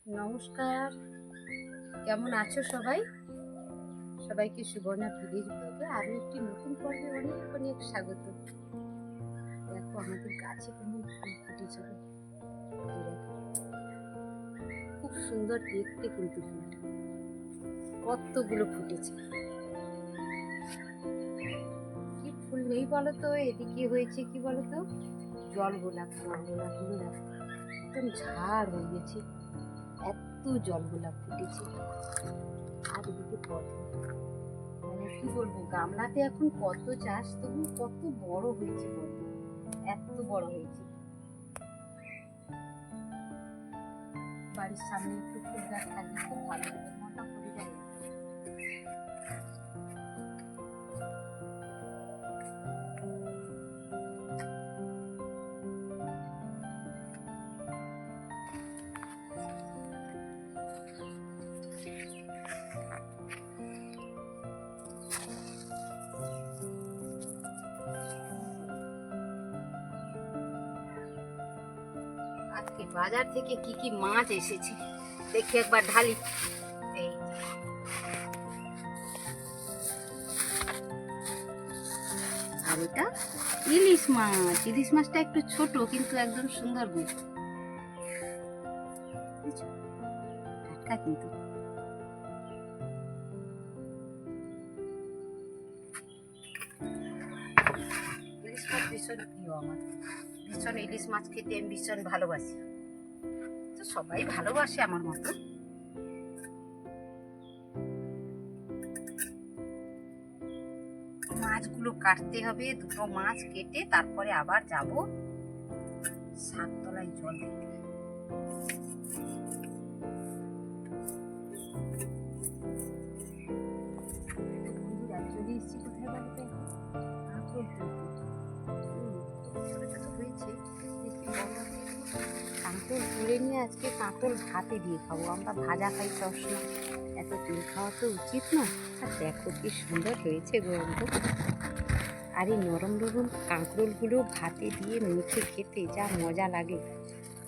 নমস্কার, কেমন আছো সবাই? সবাইকে সুবর্ণা ভিলেজ ব্লগে আরো একটি নতুন পর্বে অনেক অনেক স্বাগত। দেখো আমাদের গাছে কেমন ফুল ফুটেছে, খুব সুন্দর দেখতে কিন্তু ফুলটা কতগুলো ফুটেছে। কি ফুল নেই বলো তো? এদিকে হয়েছে কি বলো তো, জল গোলাপ। জল গোলাপগুলো দেখো একদম ঝাড় হয়ে গেছে, এত জল গোলাপ ফুটেছে। আর এদিকে পদ্ম, মানে কি বলবো, গামলাতে এখন কত চাষ, তবু কত বড় হয়েছে পদ্ম, এত বড় হয়েছে। বাড়ির সামনে একটু ফুল গাছ থাকলে খুব ভালো লাগে, মনটা ভরে যায়। আজকে বাজার থেকে কি কি মাছ এসেছে দেখি একবার ঢালি। এই আর এটা ইলিশ মাছ। ইলিশ মাছটা একটু ছোট কিন্তু একদম সুন্দর গুণ, টাটকা কিন্তু। ইলিশ মাছ ভীষণ প্রিয় আমার, ভীষণ ইলিশ মাছ খেতে আমি ভীষণ ভালোবাসি। তো সবাই ভালোবাসে আমার মতো। মাছগুলো কাটতে হবে, দুটো মাছ কেটে তারপরে আবার যাব সাততলায় জল দিতে। বন্ধুরা চলে এসেছি কোথায় বলতে, কাঁকড় তুলতে। ছোট ছোট হয়েছে, কাঁকড় তুলে নিয়ে আজকে কাঁকড় ভাতে দিয়ে খাবো। আমরা ভাজা খাই সবসময়, এত তেল খাওয়া তো উচিত না। আর দেখো কি সুন্দর হয়েছে গন্ধ। আর এই নরম নরম কাঁকরোলগুলো ভাতে দিয়ে মেখে খেতে যা মজা লাগে,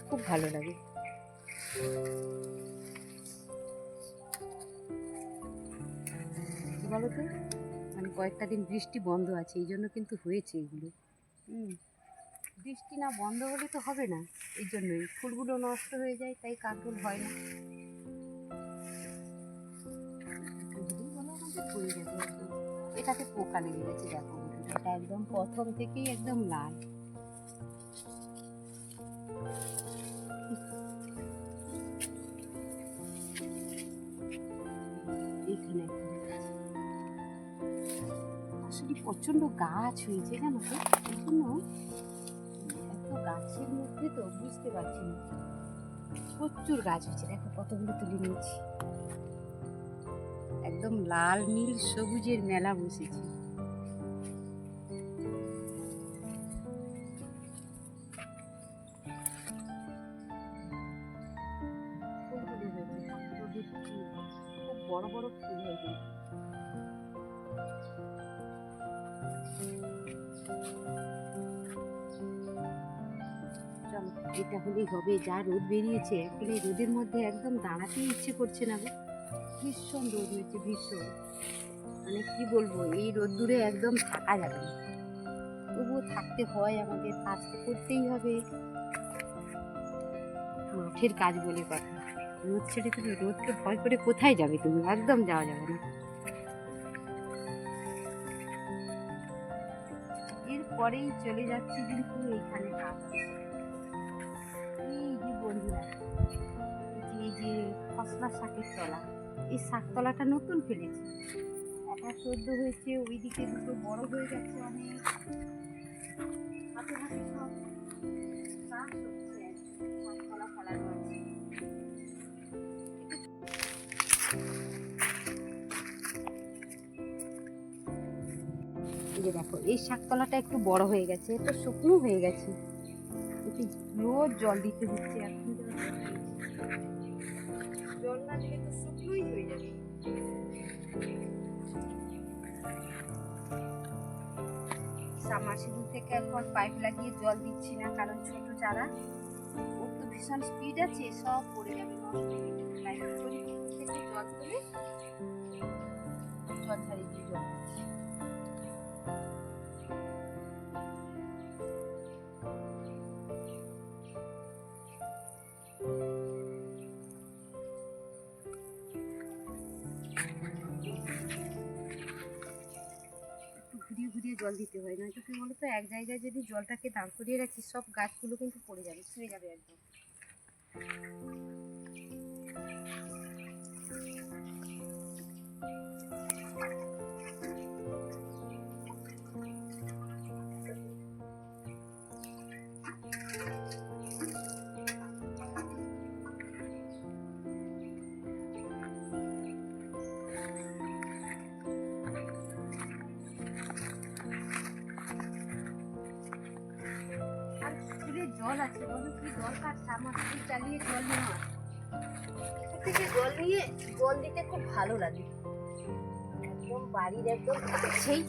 খুব ভালো লাগে। কি বলো তো, মানে কয়েকটা দিন বৃষ্টি বন্ধ আছে, এই জন্য কিন্তু হয়েছে এগুলো। বৃষ্টি না বন্ধ হলে তো হবে না, এই জন্যই ফুলগুলো নষ্ট হয়ে যায়, তাই কাঁকরোল হয় না। এটাতে পোকা লেগে গেছে, দেখো এটা একদম প্রথম থেকেই একদম লাল। এইখানে আসলে প্রচন্ড গাছ হয়েছে, জানো তো, এই জন্য এত গাছের মধ্যে তো বুঝতে পারছি না, প্রচুর গাছ হয়েছে। দেখো কতগুলো তুলে নিয়েছি, একদম লাল নীল সবুজের মেলা বসেছে। খুব বড় বড় ফুল হয়েছে। চলো, এটা হলেই হবে। যা রোদ বেরিয়েছে, এখন এই রোদের মধ্যে একদম দাঁড়াতেই ইচ্ছে করছে না গো, ভীষণ রোদ হয়েছে, ভীষণ। মানে কি বলবো, এই রোদ্দুরে একদম থাকা যাবে না, তবুও থাকতে হয়, আমাদের কাজ তো করতেই হবে। মাঠের কাজ বলে কথা, রোদ ছেড়ে তুমি রোদকে ভয় করে কোথায় যাবে? তুমি একদম যাওয়া যাবে না। এরপরেই চলে যাচ্ছি কিন্তু এইখানে কাজ আছে। এই যে বন্ধুরা, এই যে খসলা শাকের তলা, এই শাকতলাটা নতুন ফেলেছি, একটা সদ্য হয়েছে, ওইদিকে দুটো বড় হয়ে গেছে অনেক। হাতে হাতে সব চাষ হচ্ছে, শাকতলা ফেলানো আছে। এই যে দেখো, এই শাকতলাটা একটু বড় হয়ে গেছে, তো শুকনো হয়ে গেছে, এতে রোজ জল দিতে হচ্ছে। এখন জল না দিলে তো শুকনোই হয়ে যাবে। সাবমার্সিবল থেকে এখন পাইপ লাগিয়ে জল দিচ্ছি না, কারণ ছোট চারা, ওর তো ভীষণ স্পিড আছে, সব পড়ে যাবে, নষ্ট হয়ে যাবে। তাই কি করি, পুকুর থেকে জল তুলে জল ছাড়িয়ে দিয়ে জল দিচ্ছি। ঘুরিয়ে ঘুরিয়ে জল দিতে হয়, নয়তো কি বলতো, এক জায়গায় যদি জলটাকে দাঁড় করিয়ে রাখি সব গাছগুলো কিন্তু পড়ে যাবে, ছুঁয়ে যাবে একদম। আর পুকুরে জল আছে, বলো কি দরকার সাবমার্সিবল চালিয়ে জল নেওয়া। থেকে জল নিয়ে জল দিতে খুব ভালো লাগে, একদম বাড়ির একদম কাছেই।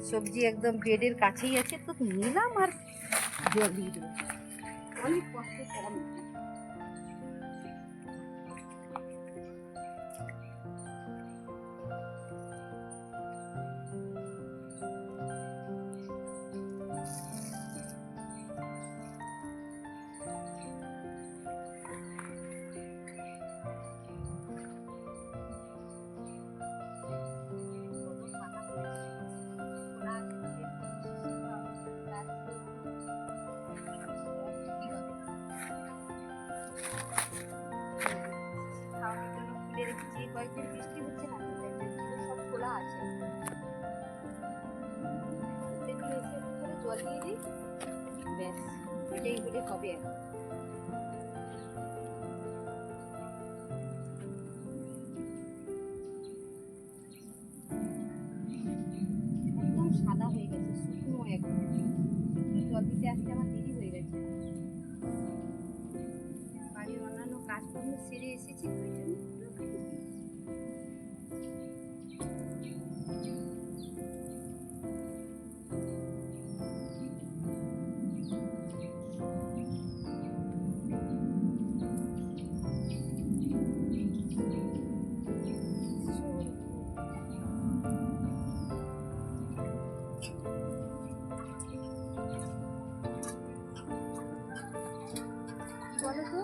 সবজি একদম বেডের কাছেই আছে, তো নিলাম আর জল দিয়ে দিলাম, অনেক কষ্ট কম। কয়েকদিন বৃষ্টি হচ্ছে না, সব খোলা আছে, জল দিয়ে দিই, ব্যাস এটাই হলে হবে। একদম সাদা হয়ে গেছে, শুকনো একদম, জল দিতে আসতে আমার দেরি হয়ে গেছে। বাড়ির অন্যান্য কাজকর্ম সেরে এসেছি, তো ওই জন্য বলো তো,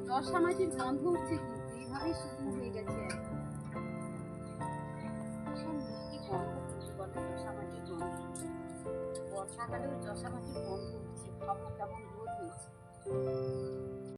দশা মাটির গন্ধ উঠছে, কিন্তু এইভাবেই শুকনো হয়ে গেছে। মিষ্টি গন্ধ কিন্তু বলে দশা মাটির গন্ধ, বর্ষাকালেও দশা মাটির গন্ধ উঠছে, খবর কেমন রোদ হয়েছে।